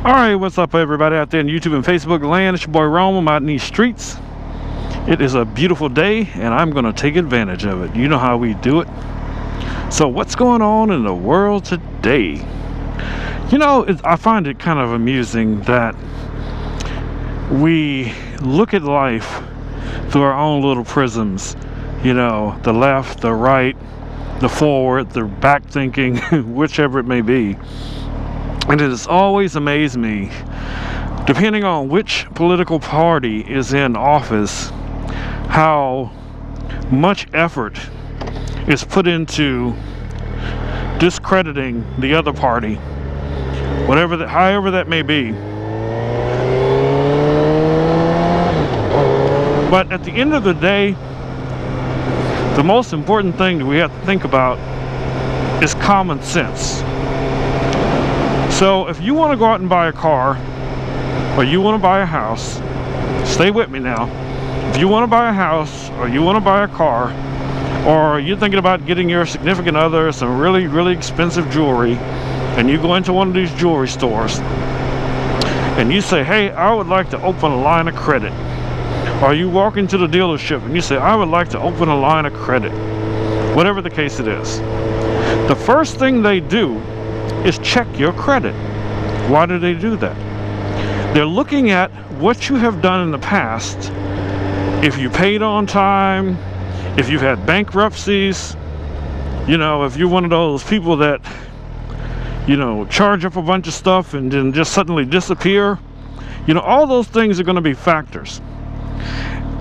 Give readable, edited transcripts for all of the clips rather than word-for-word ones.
Alright, what's up everybody out there in YouTube and Facebook land? It's your boy Rome. I'm out in these streets. It is a beautiful day and I'm going to take advantage of it. You know how we do it. So what's going on in the world today? You know, I find it kind of amusing that we look at life through our own little prisms. You know, the left, the right, the forward, the back thinking, whichever it may be. And it has always amazed me, depending on which political party is in office, how much effort is put into discrediting the other party, however that may be. But at the end of the day, the most important thing that we have to think about is common sense. So if you want to go out and buy a car, or you want to buy a house, stay with me now. If you want to buy a house, or you want to buy a car, or you're thinking about getting your significant other some really, really expensive jewelry, and you go into one of these jewelry stores, and you say, hey, I would like to open a line of credit. Or you walk into the dealership and you say, I would like to open a line of credit. Whatever the case it is. The first thing they do is check your credit. Why do they do that? They're looking at what you have done in the past. If you paid on time, if you've had bankruptcies, you know, if you're one of those people that, you know, charge up a bunch of stuff and then just suddenly disappear, you know, all those things are going to be factors.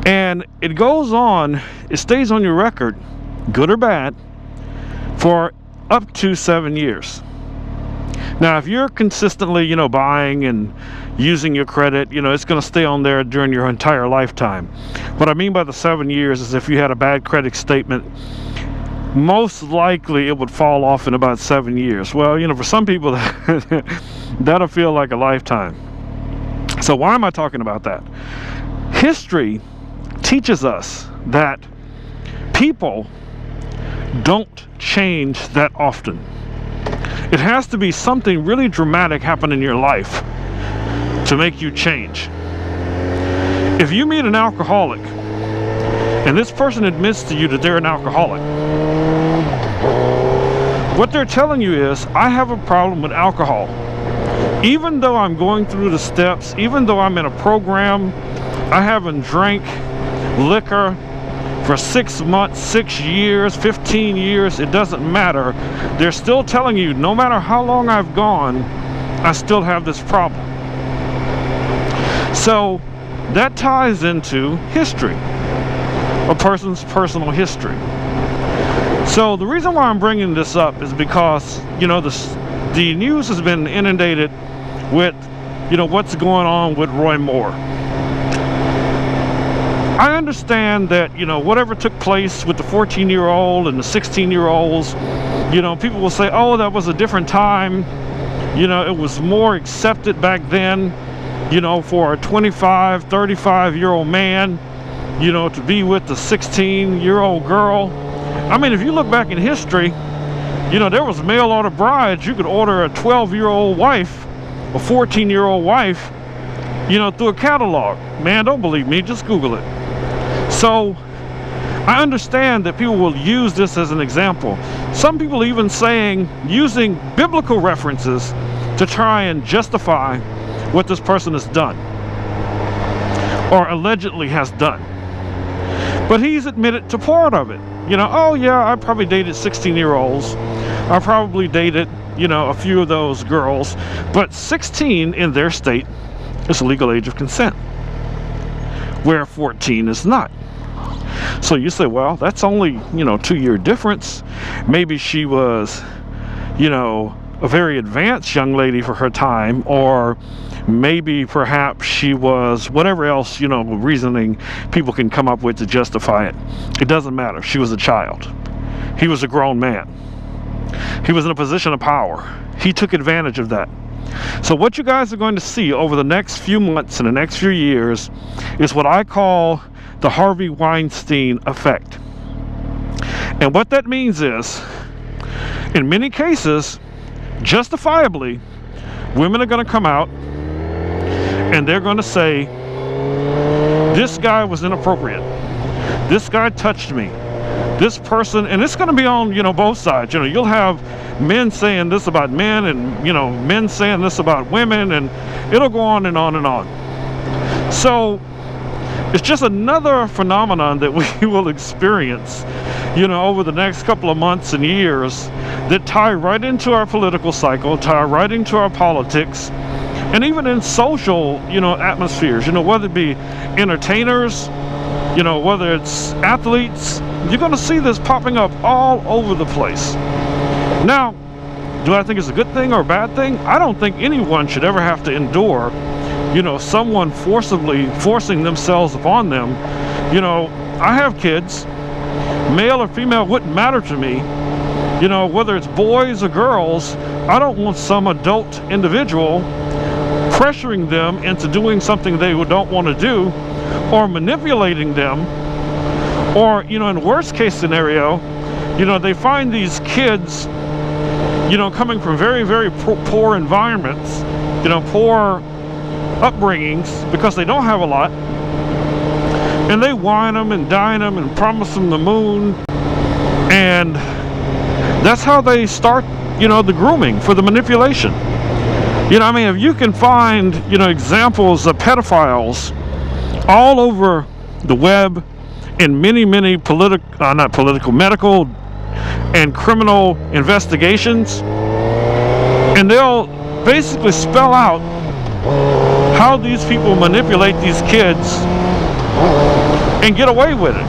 And it goes on, it stays on your record, good or bad, for up to 7 years. Now, if you're consistently, you know, buying and using your credit, you know, it's going to stay on there during your entire lifetime. What I mean by the 7 years is if you had a bad credit statement, most likely it would fall off in about 7 years. Well, you know, for some people, that'll feel like a lifetime. So why am I talking about that? History teaches us that people don't change that often. It has to be something really dramatic happen in your life to make you change. If you meet an alcoholic and this person admits to you that they're an alcoholic, what they're telling you is, I have a problem with alcohol. Even though I'm going through the steps, even though I'm in a program, I haven't drank liquor for 6 months, 6 years, 15 years, it doesn't matter. They're still telling you, no matter how long I've gone, I still have this problem. So that ties into history, a person's personal history. So the reason why I'm bringing this up is because, you know, the news has been inundated with, you know, what's going on with Roy Moore. I understand that, you know, whatever took place with the 14-year-old and the 16-year-olds, you know, people will say, oh, that was a different time. You know, it was more accepted back then, you know, for a 25, 35-year-old man, you know, to be with the 16-year-old girl. I mean, if you look back in history, you know, there was mail order brides. You could order a 12-year-old wife, a 14-year-old wife, you know, through a catalog. Man, don't believe me, just Google it. So I understand that people will use this as an example. Some people even using biblical references to try and justify what this person has done or allegedly has done. But he's admitted to part of it. You know, oh yeah, I probably dated 16-year-olds. I probably dated, you know, a few of those girls. But 16 in their state is the legal age of consent, where 14 is not. So you say, well, that's only, you know, 2-year difference. Maybe she was, you know, a very advanced young lady for her time, or maybe perhaps she was whatever else, you know, reasoning people can come up with to justify it. It doesn't matter. She was a child. He was a grown man. He was in a position of power. He took advantage of that. So what you guys are going to see over the next few months and the next few years is what I call the Harvey Weinstein effect. And what that means is, in many cases, justifiably, women are going to come out and they're going to say, this guy was inappropriate, this guy touched me, this person, and it's going to be on, you know, both sides. You know, you'll have men saying this about men, and, you know, men saying this about women, and it'll go on and on and on. So it's just another phenomenon that we will experience, you know, over the next couple of months and years, that tie right into our political cycle, tie right into our politics, and even in social, you know, atmospheres, you know, whether it be entertainers, you know, whether it's athletes. You're going to see this popping up all over the place. Now, do I think it's a good thing or a bad thing? I don't think anyone should ever have to endure, you know, someone forcing themselves upon them. You know, I have kids, male or female wouldn't matter to me. You know, whether it's boys or girls, I don't want some adult individual pressuring them into doing something they don't want to do, or manipulating them, or, you know, in worst case scenario, you know, they find these kids, you know, coming from very, very poor environments, you know, poor upbringings, because they don't have a lot, and they wine them and dine them and promise them the moon, and that's how they start, you know, the grooming for the manipulation. You know, I mean, if you can find, you know, examples of pedophiles all over the web in many, many medical and criminal investigations, and they'll basically spell out how these people manipulate these kids and get away with it.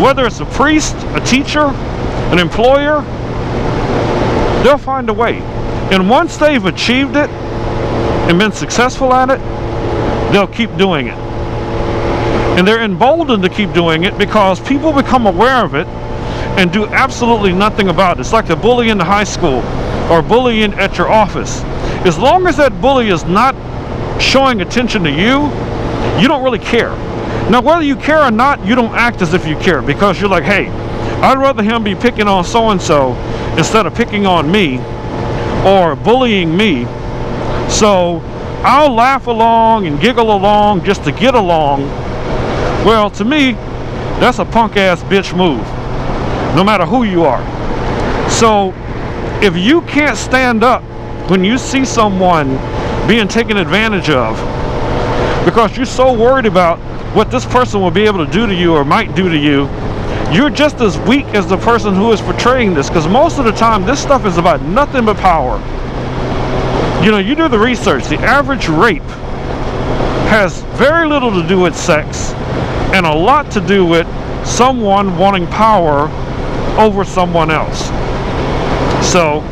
Whether it's a priest, a teacher, an employer, they'll find a way. And once they've achieved it and been successful at it, they'll keep doing it. And they're emboldened to keep doing it because people become aware of it and do absolutely nothing about it. It's like the bully in the high school or bullying at your office. As long as that bully is not showing attention to you, you don't really care. Now, whether you care or not, you don't act as if you care, because you're like, hey, I'd rather him be picking on so-and-so instead of picking on me or bullying me. So I'll laugh along and giggle along just to get along. Well, to me, that's a punk-ass bitch move, no matter who you are. So if you can't stand up when you see someone being taken advantage of because you're so worried about what this person will be able to do to you or might do to you, you're just as weak as the person who is portraying this, because most of the time this stuff is about nothing but power. You know, you do the research, the average rape has very little to do with sex and a lot to do with someone wanting power over someone else. So,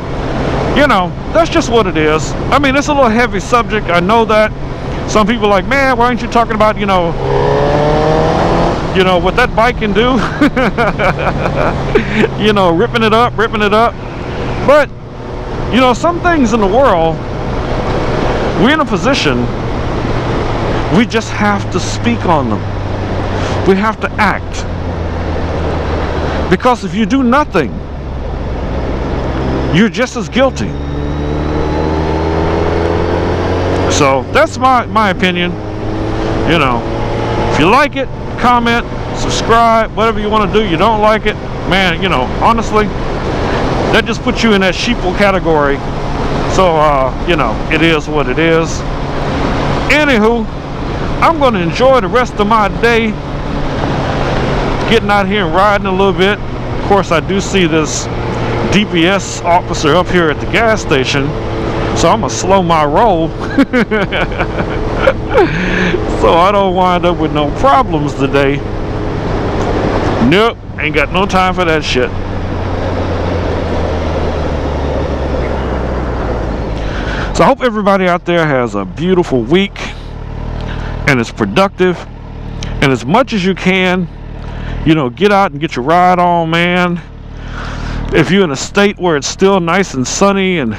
you know, that's just what it is. I mean, it's a little heavy subject, I know that. Some people are like, man, why aren't you talking about, you know, what that bike can do? You know, ripping it up. But, you know, some things in the world, we're in a position, we just have to speak on them. We have to act. Because if you do nothing, you're just as guilty. So that's my opinion. You know, if you like it, comment, subscribe, whatever you want to do. You don't like it, man, you know, honestly, that just puts you in that sheeple category. So you know, it is what it is. Anywho, I'm going to enjoy the rest of my day, getting out here and riding a little bit. Of course, I do see this DPS officer up here at the gas station, so I'm gonna slow my roll so I don't wind up with no problems today. Nope, ain't got no time for that shit. So I hope everybody out there has a beautiful week and it's productive, and as much as you can, you know, get out and get your ride on, man. If you're in a state where it's still nice and sunny and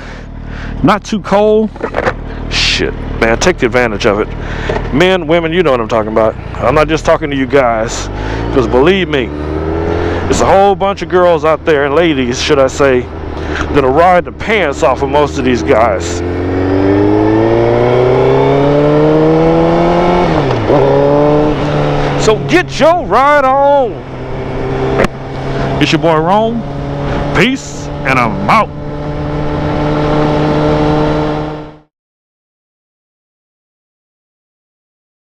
not too cold, shit, man, take the advantage of it. Men, women, you know what I'm talking about. I'm not just talking to you guys, because believe me, there's a whole bunch of girls out there, and ladies, should I say, that'll ride the pants off of most of these guys. So get your ride on. It's your boy Rome. Peace, and I'm out.